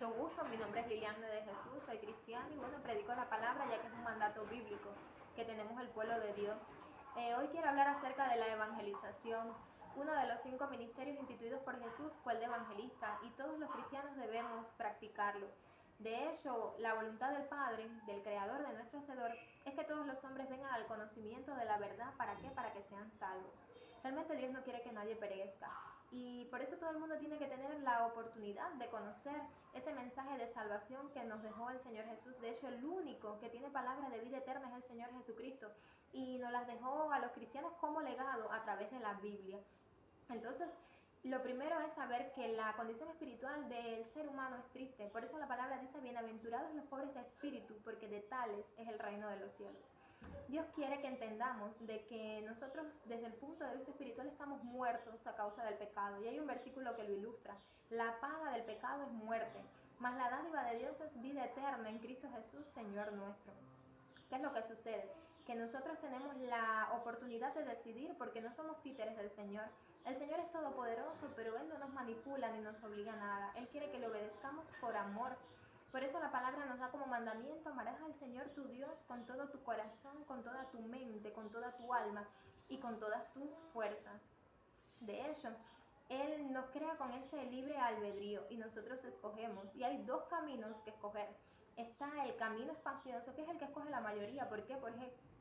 Mucho gusto, mi nombre es Liliana de Jesús, soy cristiana y bueno, predico la palabra ya que es un mandato bíblico que tenemos el pueblo de Dios. Hoy quiero hablar acerca de la evangelización. Uno de los 5 ministerios instituidos por Jesús fue el de evangelista y todos los cristianos debemos practicarlo. De hecho, la voluntad del Padre, del Creador, de nuestro Hacedor, es que todos los hombres vengan al conocimiento de la verdad. ¿Para qué? Para que sean salvos. Realmente Dios no quiere que nadie perezca. Y por eso todo el mundo tiene que tener la oportunidad de conocer ese mensaje de salvación que nos dejó el Señor Jesús. De hecho, el único que tiene palabras de vida eterna es el Señor Jesucristo. Y nos las dejó a los cristianos como legado a través de la Biblia. Entonces, lo primero es saber que la condición espiritual del ser humano es triste. Por eso la palabra dice, bienaventurados los pobres de espíritu, porque de tales es el reino de los cielos. Dios quiere que entendamos de que nosotros desde el punto de vista espiritual estamos muertos a causa del pecado. Y hay un versículo que lo ilustra. La paga del pecado es muerte, mas la dádiva de Dios es vida eterna en Cristo Jesús, Señor nuestro. ¿Qué es lo que sucede? Que nosotros tenemos la oportunidad de decidir porque no somos títeres del Señor. El Señor es todopoderoso, pero Él no nos manipula ni nos obliga a nada. Él quiere que le obedezcamos por amor. Por eso la palabra nos da como mandamiento, amarás al Señor tu Dios con todo tu corazón, con toda tu mente, con toda tu alma y con todas tus fuerzas. De hecho, Él nos crea con ese libre albedrío y nosotros escogemos. Y hay 2 caminos que escoger. Está el camino espacioso, que es el que escoge la mayoría. ¿Por qué?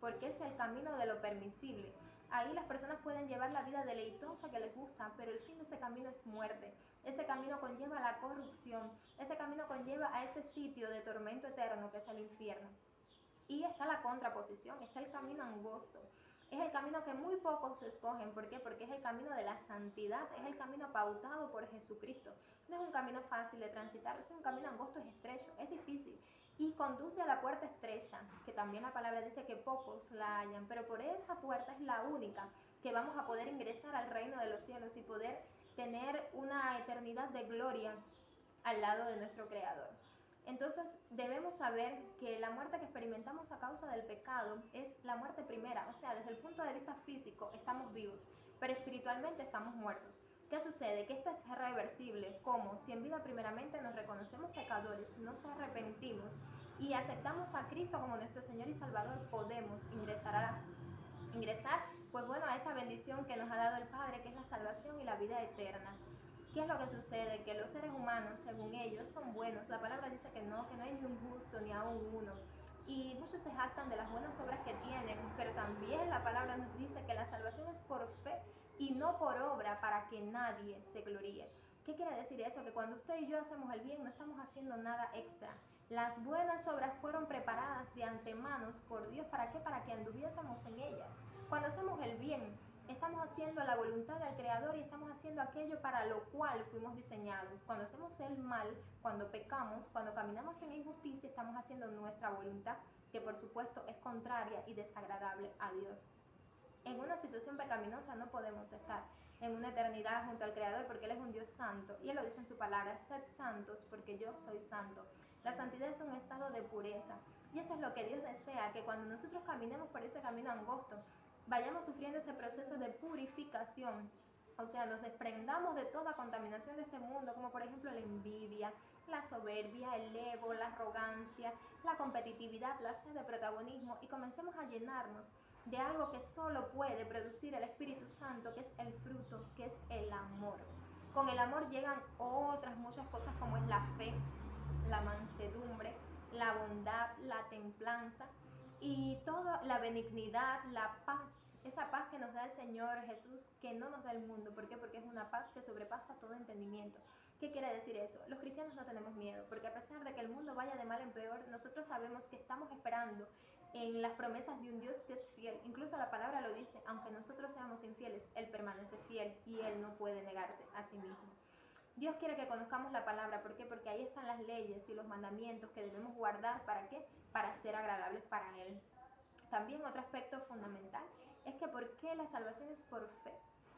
Porque es el camino de lo permisible. Ahí las personas pueden llevar la vida deleitosa que les gusta, pero el fin de ese camino es muerte. Ese camino conlleva la corrupción. Ese camino conlleva a ese sitio de tormento eterno que es el infierno. Y está la contraposición, está el camino angosto. Es el camino que muy pocos escogen. ¿Por qué? Porque es el camino de la santidad, es el camino pautado por Jesucristo. No es un camino fácil de transitar, es un camino angosto, es estrecho, es difícil. Y conduce a la puerta estrecha, que también la palabra dice que pocos la hallan. Pero por esa puerta es la única que vamos a poder ingresar al reino de los cielos y poder tener una eternidad de gloria al lado de nuestro Creador. Entonces debemos saber que la muerte que experimentamos a causa del pecado es la muerte primera. O sea, desde el punto de vista físico estamos vivos, pero espiritualmente estamos muertos. ¿Qué sucede? Que esta es reversible. ¿Cómo? Si en vida primeramente nos reconocemos pecadores, nos arrepentimos y aceptamos a Cristo como nuestro Señor y Salvador, podemos ingresar, pues bueno, a esa bendición que nos ha dado el Padre, que es la salvación y la vida eterna. ¿Qué es lo que sucede? Que los seres humanos, según ellos, son buenos. La palabra dice que no hay ni un justo ni aún uno. Y muchos se jactan de las buenas obras que tienen, pero también la palabra nos dice que la salvación es por fe y no por obra, para que nadie se gloríe. ¿Qué quiere decir eso? Que cuando usted y yo hacemos el bien no estamos haciendo nada extra. Las buenas obras fueron preparadas de antemano por Dios. ¿Para qué? Para que anduviésemos en ellas. Cuando hacemos el bien, estamos haciendo la voluntad del Creador y estamos haciendo aquello para lo cual fuimos diseñados. Cuando hacemos el mal, cuando pecamos, cuando caminamos en injusticia, estamos haciendo nuestra voluntad, que por supuesto es contraria y desagradable a Dios. En una situación pecaminosa no podemos estar en una eternidad junto al Creador, porque Él es un Dios santo. Y Él lo dice en su palabra, sed santos porque yo soy santo. La santidad es un estado de pureza. Y eso es lo que Dios desea, que cuando nosotros caminemos por ese camino angosto, vayamos sufriendo ese proceso de purificación. O sea, nos desprendamos de toda contaminación de este mundo, como por ejemplo la envidia, la soberbia, el ego, la arrogancia, la competitividad, la sed de protagonismo, y comencemos a llenarnos de algo que solo puede producir el Espíritu Santo, que es el fruto, que es el amor. Con el amor llegan otras muchas cosas como es la fe, la mansedumbre, la bondad, la templanza y toda la benignidad, la paz, esa paz que nos da el Señor Jesús, que no nos da el mundo. ¿Por qué? Porque es una paz que sobrepasa todo entendimiento. ¿Qué quiere decir eso? Los cristianos no tenemos miedo, porque a pesar de que el mundo vaya de mal en peor, nosotros sabemos que estamos esperando en las promesas de un Dios que es fiel. Incluso la palabra lo dice, aunque nosotros seamos infieles, Él permanece fiel y Él no puede negarse a sí mismo. Dios quiere que conozcamos la palabra. ¿Por qué? Porque ahí están las leyes y los mandamientos que debemos guardar. ¿Para qué? Para ser agradables para Él. También otro aspecto fundamental es que ¿por qué la salvación es por fe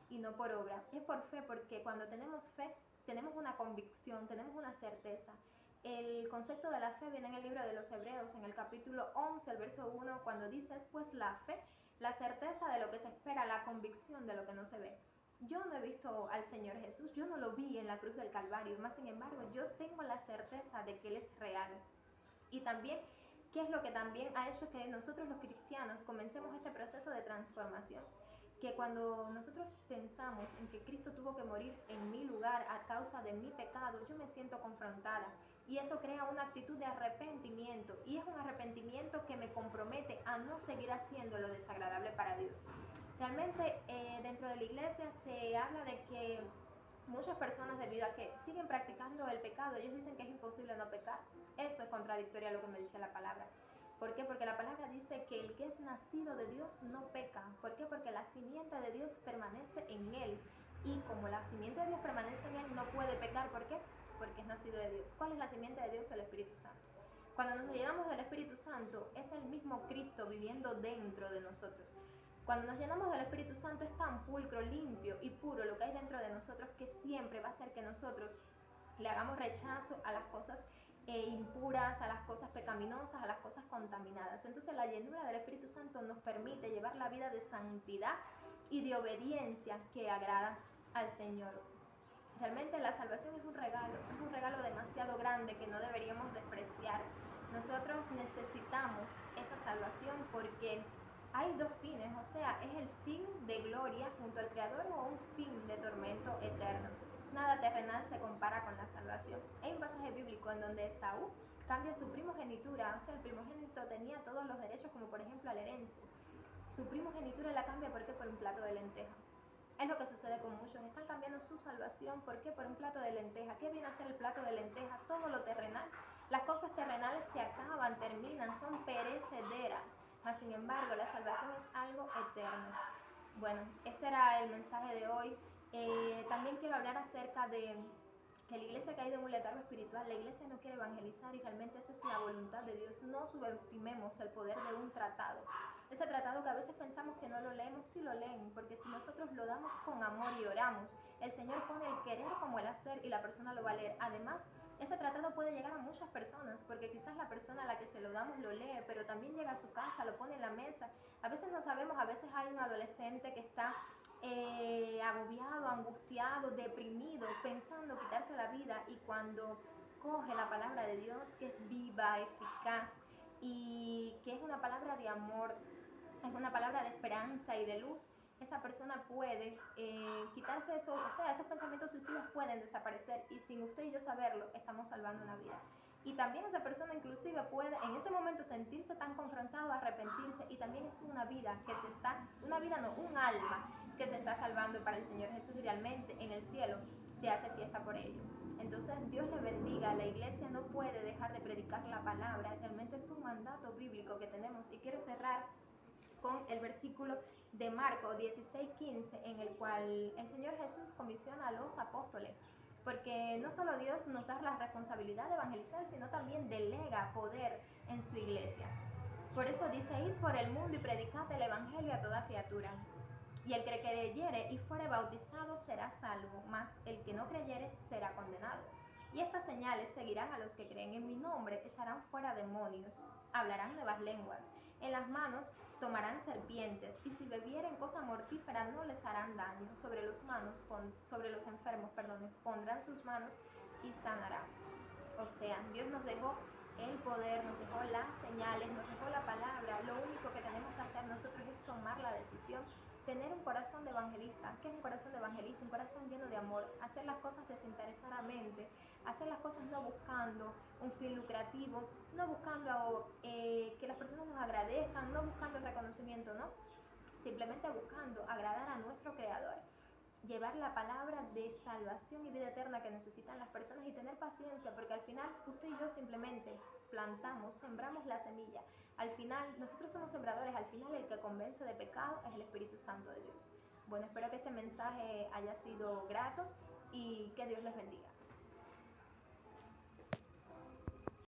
y no por obra? Es por fe porque cuando tenemos fe, tenemos una convicción, tenemos una certeza. El concepto de la fe viene en el libro de los Hebreos, en el capítulo 11, el verso 1, cuando dice, pues la fe, la certeza de lo que se espera, la convicción de lo que no se ve. Yo no he visto al Señor Jesús, yo no lo vi en la cruz del Calvario, más sin embargo, yo tengo la certeza de que Él es real. Y también, ¿qué es lo que también ha hecho que nosotros los cristianos comencemos este proceso de transformación? Que cuando nosotros pensamos en que Cristo tuvo que morir en mi lugar a causa de mi pecado, yo me siento confrontada. Y eso crea una actitud de arrepentimiento. Y es un arrepentimiento que me compromete a no seguir haciendo lo desagradable para Dios. Realmente dentro de la iglesia se habla de que muchas personas, debido a que siguen practicando el pecado, ellos dicen que es imposible no pecar. Eso es contradictorio a lo que me dice la palabra. ¿Por qué? Porque la palabra dice que el que es nacido de Dios no peca. ¿Por qué? Porque la simiente de Dios permanece en él. Y como la simiente de Dios permanece en él, no puede pecar. ¿Por qué? Porque es nacido de Dios. ¿Cuál es la simiente de Dios? El Espíritu Santo. Cuando nos llenamos del Espíritu Santo, es el mismo Cristo viviendo dentro de nosotros. Cuando nos llenamos del Espíritu Santo es tan pulcro, limpio y puro lo que hay dentro de nosotros que siempre va a hacer que nosotros le hagamos rechazo a las cosas impuras, a las cosas pecaminosas, a las cosas contaminadas. Entonces la llenura del Espíritu Santo nos permite llevar la vida de santidad y de obediencia que agrada al Señor. Realmente la salvación es un regalo demasiado grande que no deberíamos despreciar. Nosotros necesitamos esa salvación porque hay dos fines, o sea, es el fin de gloria junto al Creador o un fin de tormento eterno. Nada terrenal se compara con la salvación. Hay un pasaje bíblico en donde Esaú cambia su primogenitura, o sea, el primogénito tenía todos los derechos como por ejemplo a la herencia. Su primogenitura la cambia porque por un plato de lentejas. Es lo que sucede con muchos, están cambiando su salvación. ¿Por qué? Por un plato de lenteja. ¿Qué viene a ser el plato de lenteja? Todo lo terrenal. Las cosas terrenales se acaban, terminan, son perecederas. Mas sin embargo, la salvación es algo eterno. Bueno, este era el mensaje de hoy. También quiero hablar acerca de que la iglesia ha caído en un letargo espiritual. La iglesia no quiere evangelizar y realmente esa es la voluntad de Dios. No subestimemos el poder de un tratado. Ese tratado que a veces pensamos que no lo leemos, sí lo leen, porque si nosotros lo damos con amor y oramos, el Señor pone el querer como el hacer y la persona lo va a leer. Además, ese tratado puede llegar a muchas personas, porque quizás la persona a la que se lo damos lo lee, pero también llega a su casa, lo pone en la mesa. A veces no sabemos, a veces hay un adolescente que está agobiado, angustiado, deprimido, pensando quitarse la vida, y cuando coge la palabra de Dios, que es viva, eficaz y que es una palabra de amor, es una palabra de esperanza y de luz, esa persona puede quitarse eso, o sea, esos pensamientos suicidas pueden desaparecer, y sin usted y yo saberlo, estamos salvando una vida. Y también esa persona inclusive puede en ese momento sentirse tan confrontado, arrepentirse, y también es una vida que se está, una vida no, un alma que se está salvando para el Señor Jesús, y realmente en el cielo se hace fiesta por ello. Entonces Dios le bendiga. La iglesia no puede dejar de predicar la palabra, realmente es un mandato bíblico que tenemos. Y quiero cerrar con el versículo de Marcos 16:15, en el cual el Señor Jesús comisiona a los apóstoles, porque no solo Dios nos da la responsabilidad de evangelizar, sino también delega poder en su iglesia. Por eso dice: id por el mundo y predicad el evangelio a toda criatura. Y el que creyere y fuere bautizado será salvo, mas el que no creyere será condenado. Y estas señales seguirán a los que creen en mi nombre: echarán fuera demonios, hablarán nuevas lenguas, en las manos tomarán serpientes, y si bebieren cosa mortífera no les harán daño. Sobre los enfermos, pondrán sus manos y sanarán. O sea, Dios nos dejó el poder, nos dejó las señales, nos dejó la palabra. Lo único que tenemos que hacer nosotros es tomar la decisión, tener un corazón de evangelista. ¿Qué es un corazón de evangelista? Un corazón lleno de amor, hacer las cosas desinteresadamente, hacer las cosas no buscando un fin lucrativo, no buscando que las personas nos agradezcan, no buscando el reconocimiento, no, simplemente buscando agradar a nuestro Creador, llevar la palabra de salvación y vida eterna que necesitan las personas, y tener paciencia, porque al final usted y yo simplemente plantamos, sembramos la semilla. Al final nosotros somos sembradores, al final el que convence de pecado es el Espíritu Santo de Dios. Bueno, espero que este mensaje haya sido grato y que Dios les bendiga.